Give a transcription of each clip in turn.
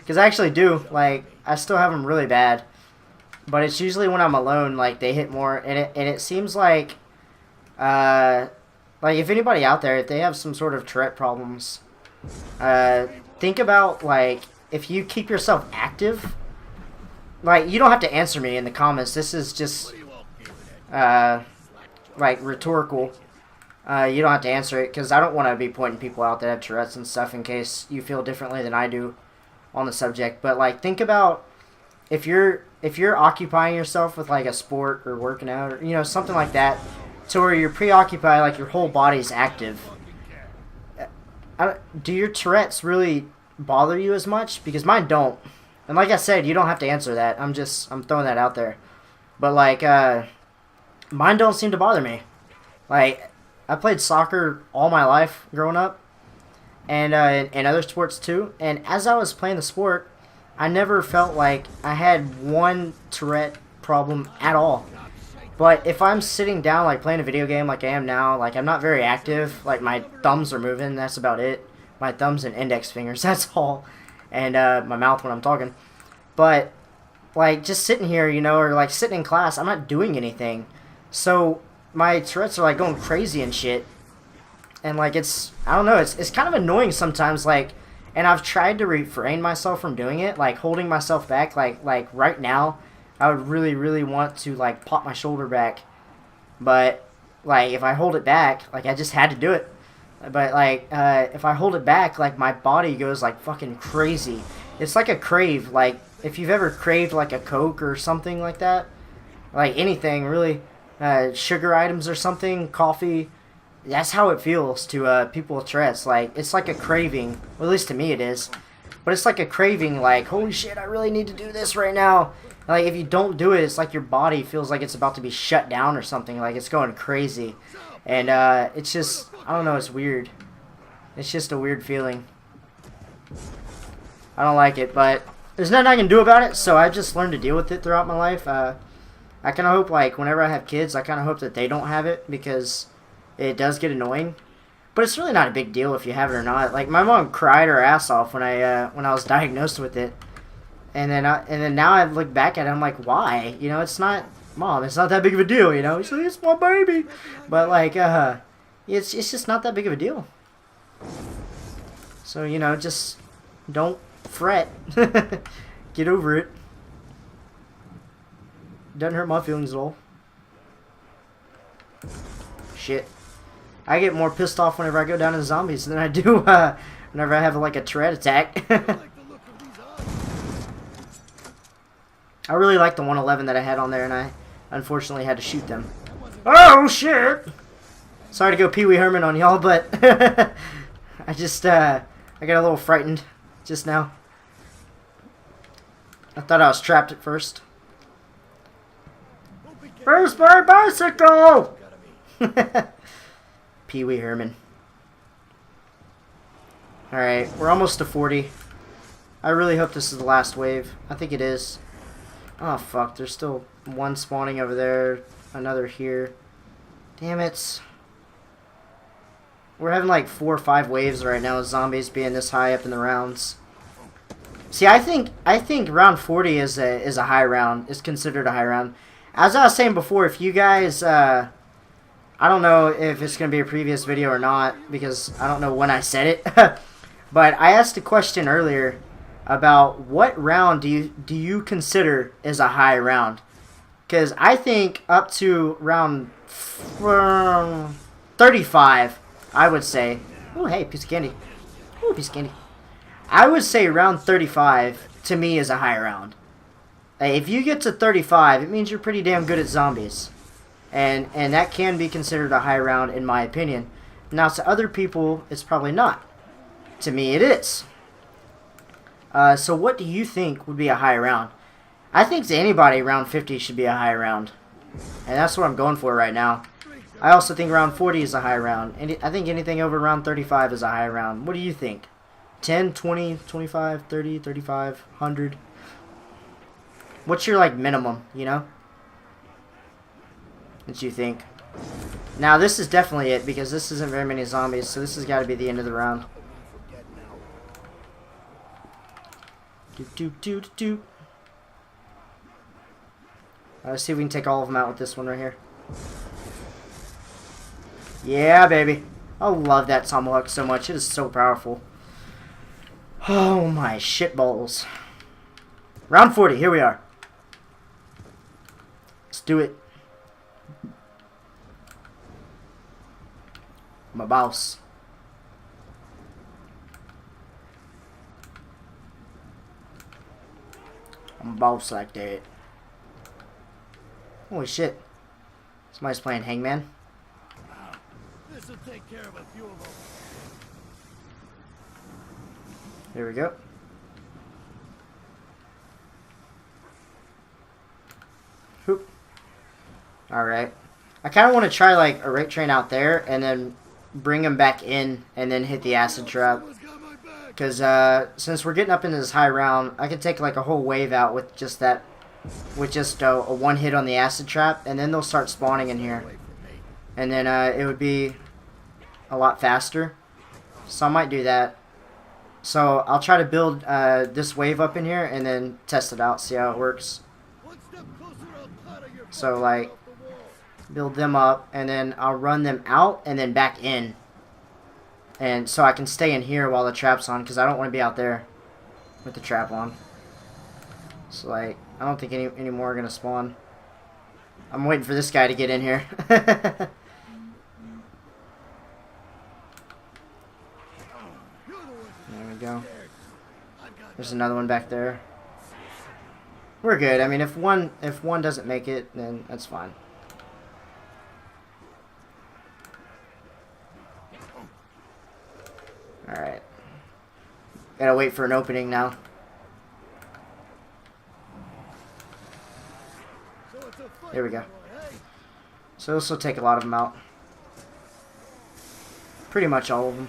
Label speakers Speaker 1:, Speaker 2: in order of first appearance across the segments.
Speaker 1: Because I actually do. Like, I still have them really bad. But it's usually when I'm alone, like, they hit more. And it seems like, if anybody out there, if they have some sort of Tourette problems, think about, like, if you keep yourself active, like, you don't have to answer me in the comments. This is just, like, rhetorical. You don't have to answer it, because I don't want to be pointing people out that have Tourette's and stuff in case you feel differently than I do on the subject. But, like, think about if you're occupying yourself with, like, a sport or working out or, you know, something like that, to where you're preoccupied, like, your whole body's active. Do your Tourette's really bother you as much? Because mine don't. And like I said, you don't have to answer that. I'm throwing that out there. But, like, mine don't seem to bother me. Like, I played soccer all my life growing up. And other sports too. And as I was playing the sport, I never felt like I had one Tourette problem at all. But if I'm sitting down, like, playing a video game like I am now, like, I'm not very active. Like, my thumbs are moving. That's about it. My thumbs and index fingers. That's all. And my mouth when I'm talking. But, like, just sitting here, you know, or, like, sitting in class, I'm not doing anything. So my Tourette's are, like, going crazy and shit. And, like, I don't know, it's kind of annoying sometimes, like, and I've tried to refrain myself from doing it, like, holding myself back, like right now, I would really, really want to, like, pop my shoulder back, but, like, if I hold it back, like, I just had to do it, but, like, if I hold it back, like, my body goes, like, fucking crazy. It's like a crave, like, if you've ever craved, like, a Coke or something like that, like, anything, really, sugar items or something, coffee. That's how it feels to people with Tourette's. Like, it's like a craving. Well, at least to me it is. But it's like a craving, like, holy shit, I really need to do this right now. Like, if you don't do it, it's like your body feels like it's about to be shut down or something. Like, it's going crazy. And it's just, I don't know, it's weird. It's just a weird feeling. I don't like it, but there's nothing I can do about it, so I've just learned to deal with it throughout my life. I kind of hope, like, whenever I have kids, I kind of hope that they don't have it, because it does get annoying, but it's really not a big deal if you have it or not. Like, my mom cried her ass off when I was diagnosed with it, and then now I look back at it, I'm like, why? You know, it's not, Mom, it's not that big of a deal. You know, she's like, it's my baby, but, like, it's just not that big of a deal. So, you know, just don't fret. Get over it. Doesn't hurt my feelings at all. Shit. I get more pissed off whenever I go down to zombies than I do whenever I have, like, a Tourette attack. I really like the 111 that I had on there, and I unfortunately had to shoot them. Oh, shit! Sorry to go Pee Wee Herman on y'all, but I just, I got a little frightened just now. I thought I was trapped at first. Where's my bicycle? Pee Wee Herman. Alright, we're almost to 40. I really hope this is the last wave. I think it is. Oh, fuck. There's still one spawning over there. Another here. Damn it. We're having like 4 or 5 waves right now with zombies being this high up in the rounds. See, I think round 40 is a high round. Is considered a high round. As I was saying before, if you guys... I don't know if it's going to be a previous video or not, because I don't know when I said it. But I asked a question earlier about what round do you consider is a high round? Because I think up to round 35, I would say. Oh, hey, piece of candy. Oh, piece of candy. I would say round 35 to me is a high round. If you get to 35, it means you're pretty damn good at zombies. And that can be considered a high round in my opinion. Now to other people, it's probably not. To me, it is. So what do you think would be a high round? I think to anybody, round 50 should be a high round. And that's what I'm going for right now. I also think round 40 is a high round. And I think anything over round 35 is a high round. What do you think? 10, 20, 25, 30, 35, 100? What's your, like, minimum, you know? What you think? Now, this is definitely it, because this isn't very many zombies, so this has got to be the end of the round. Do. Let's see if we can take all of them out with this one right here. Yeah, baby. I love that tomahawk so much. It is so powerful. Oh my shit balls. Round 40. Here we are. Let's do it. I'm a boss. I'm a boss like that. Holy shit. Somebody's playing Hangman.
Speaker 2: This'll take care of a few of them.
Speaker 1: There we go. Hoop. Alright. I kind of want to try like a rate train out there and then bring him back in and then hit the acid trap. Because since we're getting up into this high round, I could take like a whole wave out with just that. With just a one hit on the acid trap. And then they'll start spawning in here. And then it would be a lot faster. So I might do that. So I'll try to build this wave up in here and then test it out, see how it works. So like build them up and then I'll run them out and then back in. And so I can stay in here while the trap's on because I don't want to be out there with the trap on. So like I don't think any more are going to spawn. I'm waiting for this guy to get in here. There we go. There's another one back there. We're good. I mean, if one doesn't make it, then that's fine. All right. Gotta wait for an opening now. Here we go. So this will take a lot of them out. Pretty much all of them.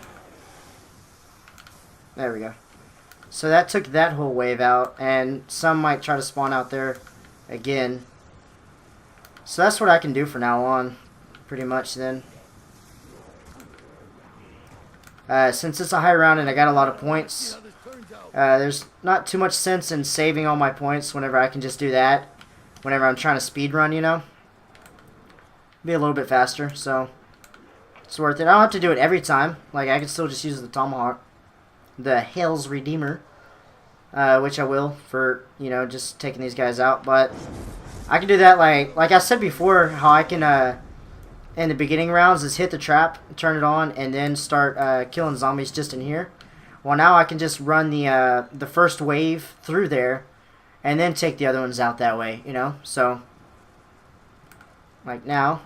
Speaker 1: There we go. So that took that whole wave out, and some might try to spawn out there again. So that's what I can do for now on, pretty much then. Since it's a high round and I got a lot of points, there's not too much sense in saving all my points whenever I can just do that. Whenever I'm trying to speed run, you know. Be a little bit faster, so it's worth it. I don't have to do it every time. Like, I can still just use the tomahawk. The Hell's Redeemer. Which I will for, you know, just taking these guys out. But I can do that like I said before, how I can, in the beginning rounds, is hit the trap, turn it on, and then start killing zombies just in here. Well, now I can just run the first wave through there, and then take the other ones out that way, you know? So, like now,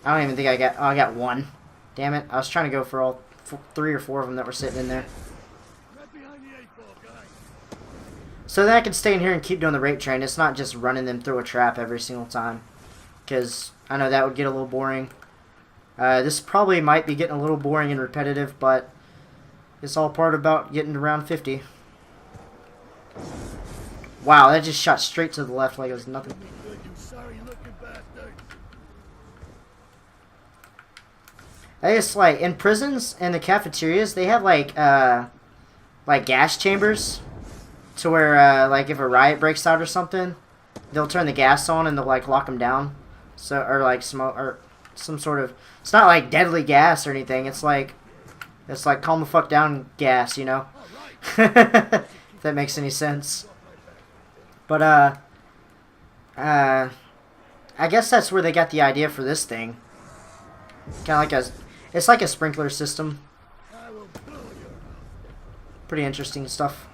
Speaker 1: I don't even think I got one. Damn it, I was trying to go for all 3 or 4 of them that were sitting in there. So then I can stay in here and keep doing the rate train. It's not just running them through a trap every single time. Because I know that would get a little boring. This probably might be getting a little boring and repetitive, but it's all part about getting to round 50. Wow, that just shot straight to the left like it was nothing. I guess, like, in prisons and the cafeterias, they have, like gas chambers to where, like, if a riot breaks out or something, they'll turn the gas on and they'll, like, lock them down. So, or, like, smoke, or some sort of, it's not, like, deadly gas or anything. It's like calm the fuck down gas, you know? If that makes any sense. But, I guess that's where they got the idea for this thing. Kind of like it's like a sprinkler system. Pretty interesting stuff.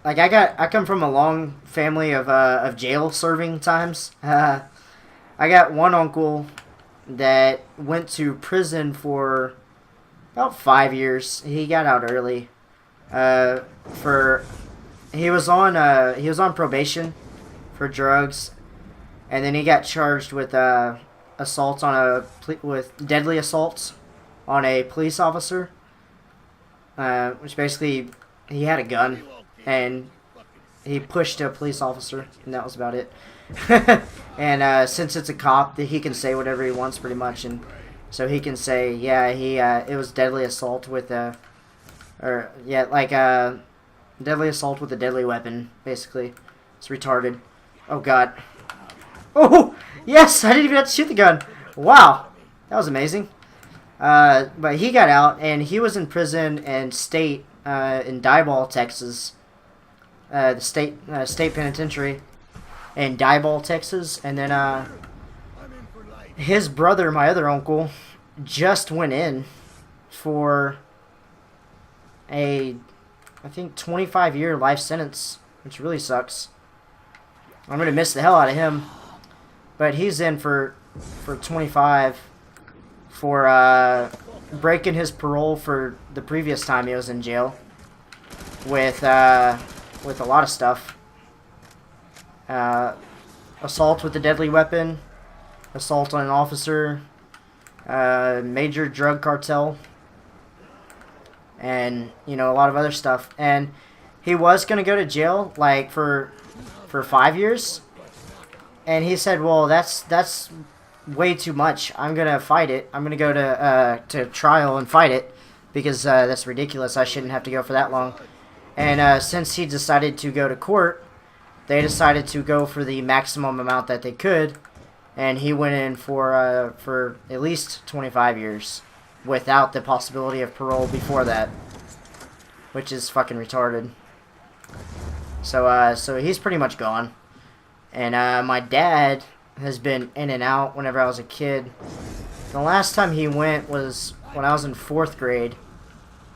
Speaker 1: Like I come from a long family of jail serving times. I got one uncle that went to prison for about 5 years. He got out early. He was on probation for drugs, and then he got charged with assaults on with deadly assaults on a police officer. Which basically he had a gun and he pushed a police officer, and that was about it. And since it's a cop, he can say whatever he wants pretty much, and so he can say, yeah, it was deadly assault with Or, yeah, like, deadly assault with a deadly weapon, basically. It's retarded. Oh, God. Oh! Yes! I didn't even have to shoot the gun. Wow. That was amazing. But he got out, and he was in prison in in Dieball, Texas. The state penitentiary in Dieball, Texas. And then, his brother, my other uncle, just went in for I think, 25-year life sentence, which really sucks. I'm gonna miss the hell out of him, but he's in for 25 for breaking his parole for the previous time he was in jail with a lot of stuff. Assault with a deadly weapon, assault on an officer, major drug cartel, and a lot of other stuff. And he was gonna go to jail like for 5 years, and he said, well, that's way too much. I'm gonna fight it. I'm gonna go to trial and fight it, because that's ridiculous. I shouldn't have to go for that long. And since he decided to go to court, they decided to go for the maximum amount that they could, and he went in for at least 25 years without the possibility of parole before that, which is fucking retarded. So he's pretty much gone. And my dad has been in and out whenever I was a kid. The last time he went was when I was in 4th grade.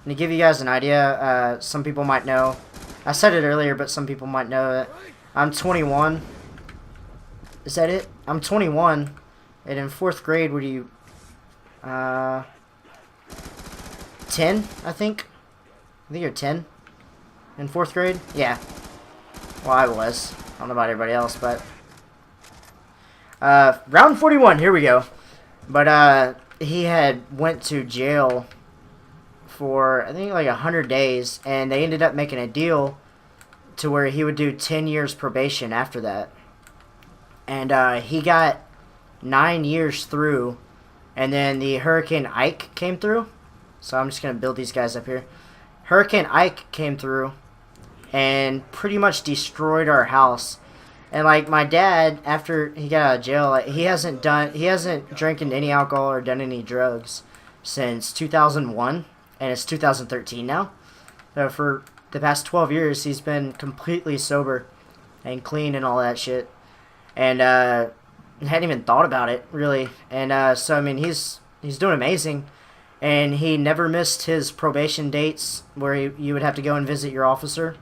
Speaker 1: And to give you guys an idea, some people might know. I said it earlier, but some people might know that I'm 21. Is that it? I'm 21. And in 4th grade, what do you... 10, I think. I think you're 10 in 4th grade. Yeah. Well, I was. I don't know about everybody else, but round 41. Here we go. But he had went to jail for I think like 100 days, and they ended up making a deal to where he would do 10 years probation after that. And he got 9 years through, and then the Hurricane Ike came through. So I'm just going to build these guys up here. Hurricane Ike came through and pretty much destroyed our house. And like my dad, after he got out of jail, like, he hasn't drinking any alcohol or done any drugs since 2001, and it's 2013 now. So for the past 12 years, he's been completely sober and clean and all that shit. And hadn't even thought about it really. And so I mean, he's doing amazing. And he never missed his probation dates where you would have to go and visit your officer.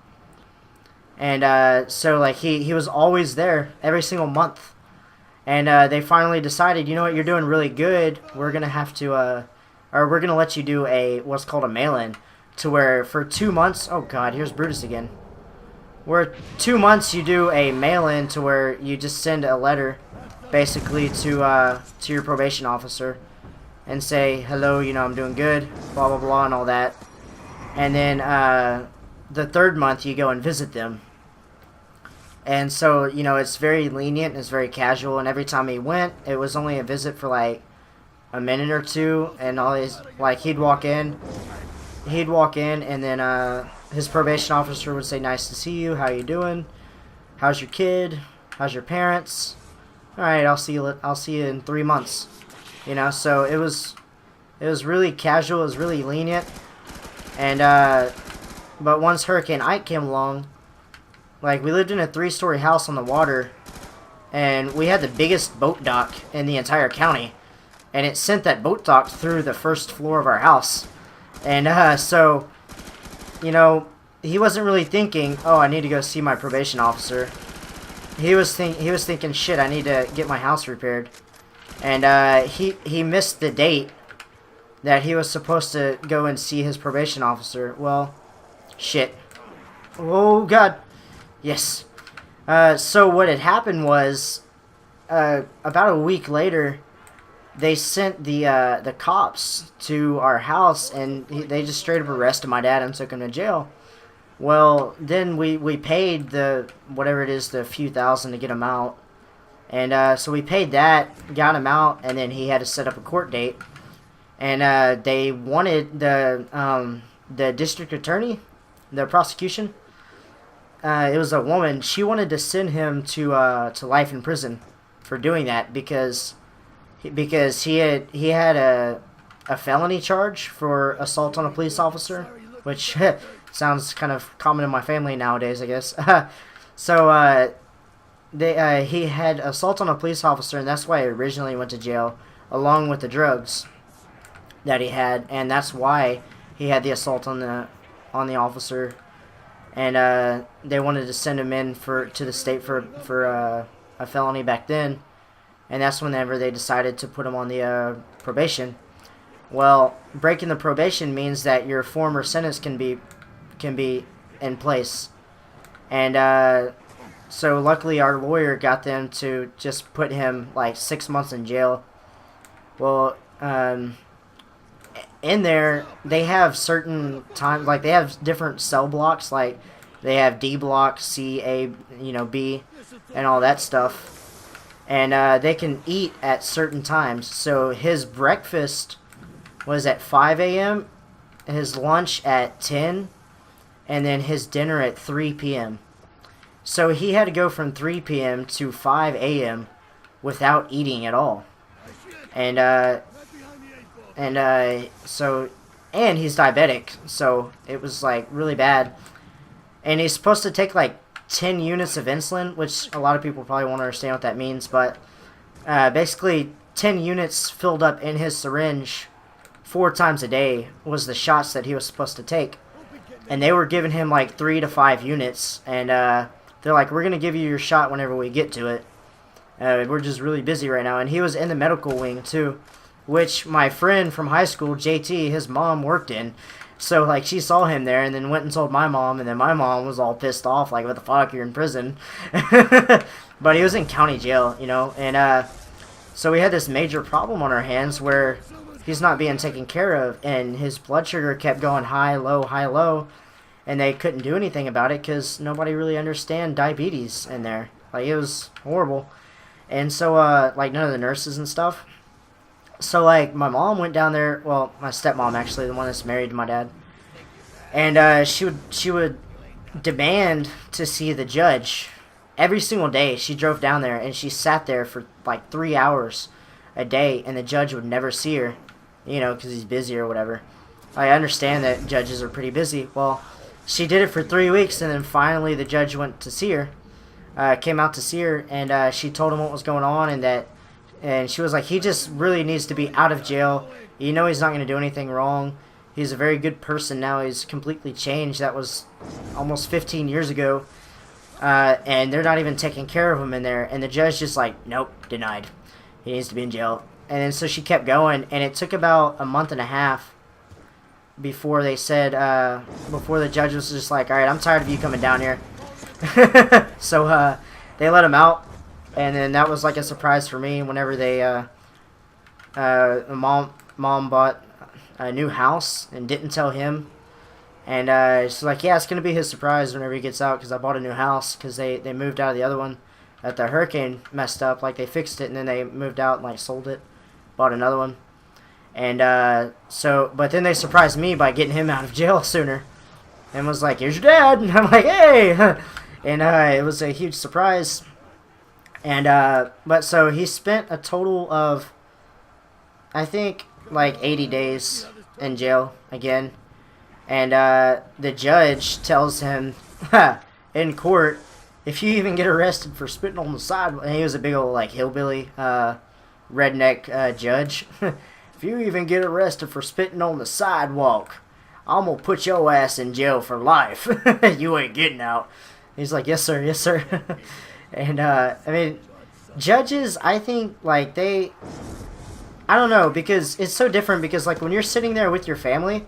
Speaker 1: And so like he was always there every single month. And they finally decided, you know what, you're doing really good. We're gonna have to or we're gonna let you do what's called a mail-in, to where for 2 months. Oh God, here's Brutus again. Where 2 months you do a mail-in to where you just send a letter, basically to your probation officer, and say, hello, I'm doing good, blah blah blah, and all that. And then the 3rd month you go and visit them. And so, it's very lenient, it's very casual, and every time he went, it was only a visit for like a minute or two, and always, like, he'd walk in, and then his probation officer would say, nice to see you, how you doing, how's your kid, how's your parents, alright, I'll see you in 3 months, so it was really casual, it was really lenient. And but once Hurricane Ike came along, like, we lived in a 3-story house on the water, and we had the biggest boat dock in the entire county, and it sent that boat dock through the 1st floor of our house. And so, he wasn't really thinking, oh, I need to go see my probation officer. He was thinking, shit, I need to get my house repaired. And he missed the date that he was supposed to go and see his probation officer. Well, shit. Oh God. Yes. So what had happened was, about a week later, they sent the cops to our house, and they just straight up arrested my dad and took him to jail. Well, then we paid the whatever it is, the few thousand to get him out. And so we paid that, got him out, and then he had to set up a court date. And they wanted the district attorney, the prosecution, it was a woman. She wanted to send him to life in prison for doing that because he had a felony charge for assault on a police officer, which sounds kind of common in my family nowadays, I guess. So he had assault on a police officer, and that's why he originally went to jail, along with the drugs that he had, and that's why he had the assault on the officer. And they wanted to send him in to the state for a felony back then, and that's whenever they decided to put him on the probation. Well, breaking the probation means that your former sentence can be in place, and so luckily our lawyer got them to just put him like 6 months in jail. Well, in there they have certain time, like they have different cell blocks, like they have D block, C, A, B, and all that stuff, and they can eat at certain times. So his breakfast was at 5 a.m., his lunch at 10, and then his dinner at 3 p.m. So he had to go from 3 p.m. to 5 a.m. without eating at all. And he's diabetic, so it was like really bad. And he's supposed to take like 10 units of insulin, which a lot of people probably won't understand what that means, but basically 10 units filled up in his syringe 4 times a day was the shots that he was supposed to take. And they were giving him like 3 to 5 units, and they're like, we're going to give you your shot whenever we get to it. We're just really busy right now. And he was in the medical wing too, which my friend from high school, JT, his mom worked in. So, like, she saw him there and then went and told my mom, and then my mom was all pissed off, like, what the fuck, you're in prison. But he was in county jail, and so we had this major problem on our hands where he's not being taken care of, and his blood sugar kept going high, low, and they couldn't do anything about it because nobody really understand diabetes in there. Like, it was horrible. And so, like, none of the nurses and stuff. So, like, my mom went down there, well, my stepmom, actually, the one that's married to my dad, and she would demand to see the judge every single day. She drove down there, and she sat there for, like, 3 hours a day, and the judge would never see her, because he's busy or whatever. I understand that judges are pretty busy. Well, she did it for 3 weeks, and then finally the judge went to see her, came out to see her, and she told him what was going on, and she was like, he just really needs to be out of jail. He's not going to do anything wrong. He's a very good person now. He's completely changed. That was almost 15 years ago. And they're not even taking care of him in there. And the judge just like, nope, denied. He needs to be in jail. And then so she kept going. And it took about a month and a half before they said, before the judge was just like, all right, I'm tired of you coming down here. So they let him out. And then that was like a surprise for me whenever they, mom bought a new house and didn't tell him. And she's like, yeah, it's going to be his surprise whenever he gets out because I bought a new house because they moved out of the other one that the hurricane messed up. Like, they fixed it and then they moved out and, like, sold it, bought another one. And but then they surprised me by getting him out of jail sooner and was like, here's your dad. And I'm like, hey. And it was a huge surprise. And, but so he spent a total of, I think, like 80 days in jail again. And, the judge tells him, in court, if you even get arrested for spitting on the sidewalk, and he was a big old, like, hillbilly, redneck, judge. If you even get arrested for spitting on the sidewalk, I'm gonna put your ass in jail for life. You ain't getting out. He's like, yes, sir, yes, sir. And, I mean, judges, I think, like, I don't know, because it's so different, because, like, when you're sitting there with your family,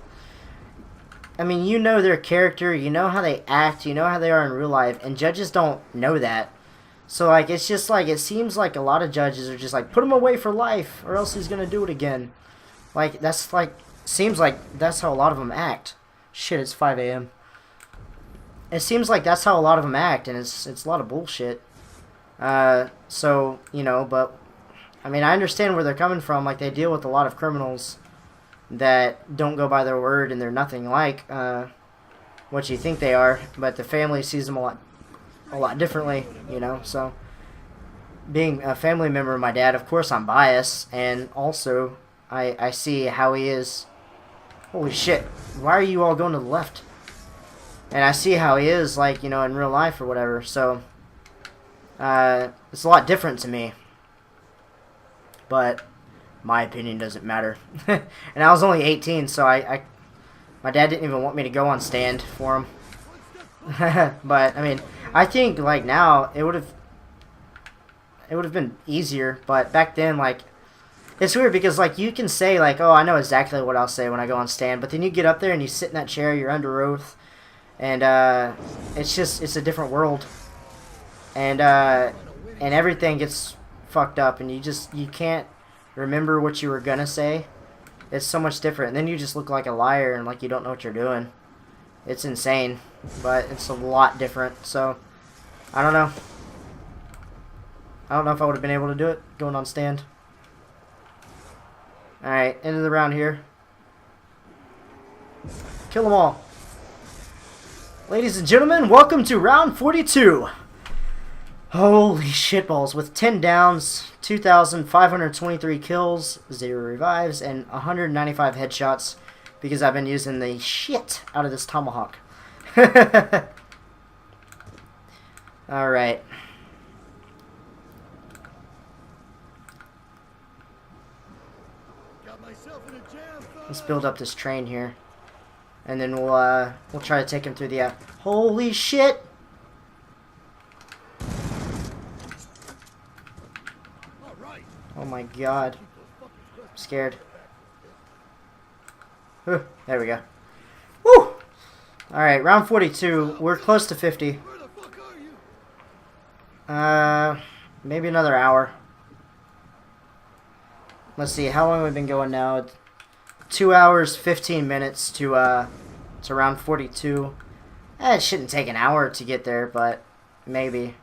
Speaker 1: I mean, you know their character, you know how they act, you know how they are in real life, and judges don't know that. So, like, it's just, like, it seems like a lot of judges are just, like, put him away for life, or else he's gonna do it again. Like, that's, like, seems like that's how a lot of them act. Shit, it's 5 a.m. It seems like that's how a lot of them act, and it's a lot of bullshit. So, but, I mean, I understand where they're coming from. Like, they deal with a lot of criminals that don't go by their word and they're nothing like what you think they are, but the family sees them a lot differently, you know. So being a family member of my dad, of course I'm biased, and also I see how he is. Holy shit, why are you all going to the left? And I see how he is, like, you know, in real life or whatever, so it's a lot different to me. But my opinion doesn't matter. And I was only 18, so my dad didn't even want me to go on stand for him. But I mean, I think like now it would have been easier, but back then, like, it's weird because like you can say like, oh, I know exactly what I'll say when I go on stand, but then you get up there and you sit in that chair, you're under oath, and it's a different world, and everything gets fucked up, and you can't remember what you were gonna say. It's so much different, and then you just look like a liar and like you don't know what you're doing. It's insane, but it's a lot different. So I don't know. I don't know if I would have been able to do it going on stand. Alright, end of the round here. Kill them all. Ladies and gentlemen, welcome to round 42. Holy shitballs. With 10 downs, 2,523 kills, 0 revives, and 195 headshots because I've been using the shit out of this tomahawk. Alright. Let's build up this train here, and then we'll try to take him through the. Holy shit! Oh my god! I'm scared. There we go. Woo! All right, round 42. We're close to 50. Maybe another hour. Let's see. How long have we been going now? 2 hours, 15 minutes to round 42. It shouldn't take an hour to get there, but maybe.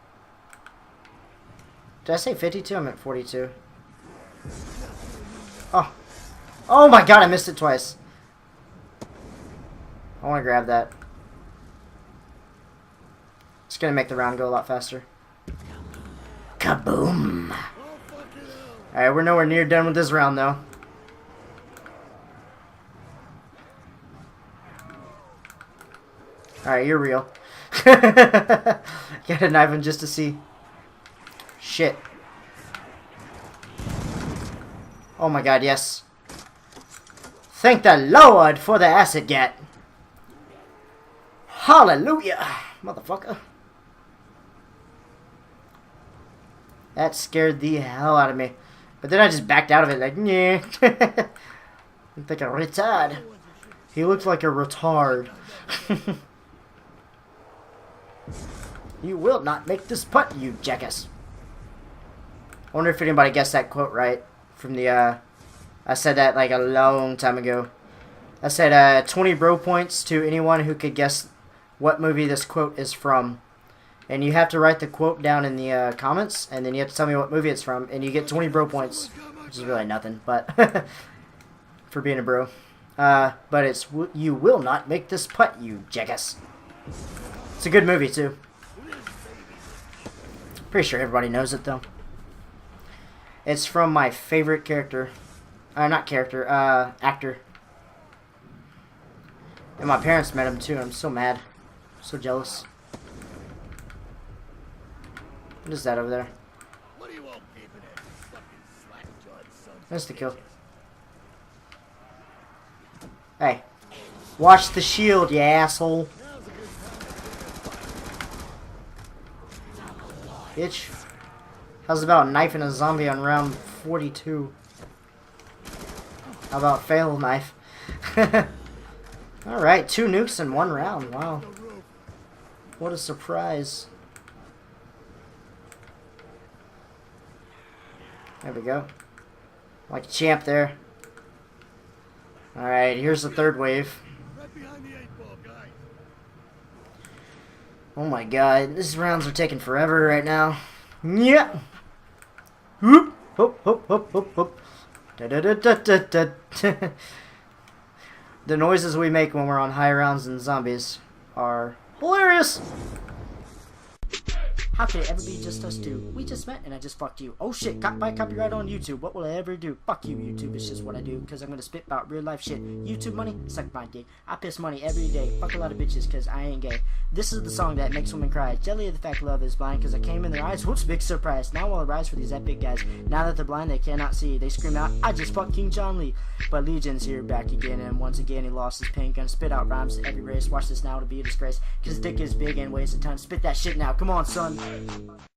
Speaker 1: Did I say 52? I meant 42. Oh. Oh my god, I missed it twice. I want to grab that. It's going to make the round go a lot faster. Kaboom! Alright, we're nowhere near done with this round, though. Alright, you're real. Gotta knife him just to see. Shit. Oh my god, yes. Thank the Lord for the acid gat. Hallelujah, motherfucker. That scared the hell out of me. But then I just backed out of it like, yeah. Looked like a retard. He looked like a retard. You will not make this putt, you jackass. I wonder if anybody guessed that quote right from the, I said that like a long time ago. I said 20 bro points to anyone who could guess what movie this quote is from. And you have to write the quote down in the comments, and then you have to tell me what movie it's from, and you get 20 bro points, which is really nothing, but for being a bro. But it's you will not make this putt, you jackass. It's a good movie too. Pretty sure everybody knows it though. It's from my favorite character. Not character, actor. And my parents met him too. I'm so mad. So jealous. What is that over there? That's the kill. Hey. Watch the shield, you asshole. Bitch. How's about knifing a zombie on round 42? How about fail knife? Alright, 2 nukes in 1 round. Wow. What a surprise. There we go. Like a champ there. Alright, here's the 3rd wave. Oh my god, these rounds are taking forever right now. Yeah. Whoop, hop, hop, hop, hop, hop. Da da da da da da. The noises we make when we're on high rounds and zombies are hilarious. How could it ever be just us two? We just met and I just fucked you. Oh shit, got my copyright on YouTube. What will I ever do? Fuck you, YouTube. It's just what I do, because I'm gonna spit about real life shit. YouTube money? Suck my dick. I piss money every day. Fuck a lot of bitches, because I ain't gay. This is the song that makes women cry. Jelly of the fact love is blind, because I came in their eyes. Whoops, big surprise. Now I'll arise for these epic guys. Now that they're blind, they cannot see. They scream out, I just fucked King John Lee. But Legion's here back again, and once again he lost his pen. Gonna spit out rhymes to every race. Watch this now, it'll be a disgrace, because his dick is big and weighs a ton. Spit that shit now. Come on, son.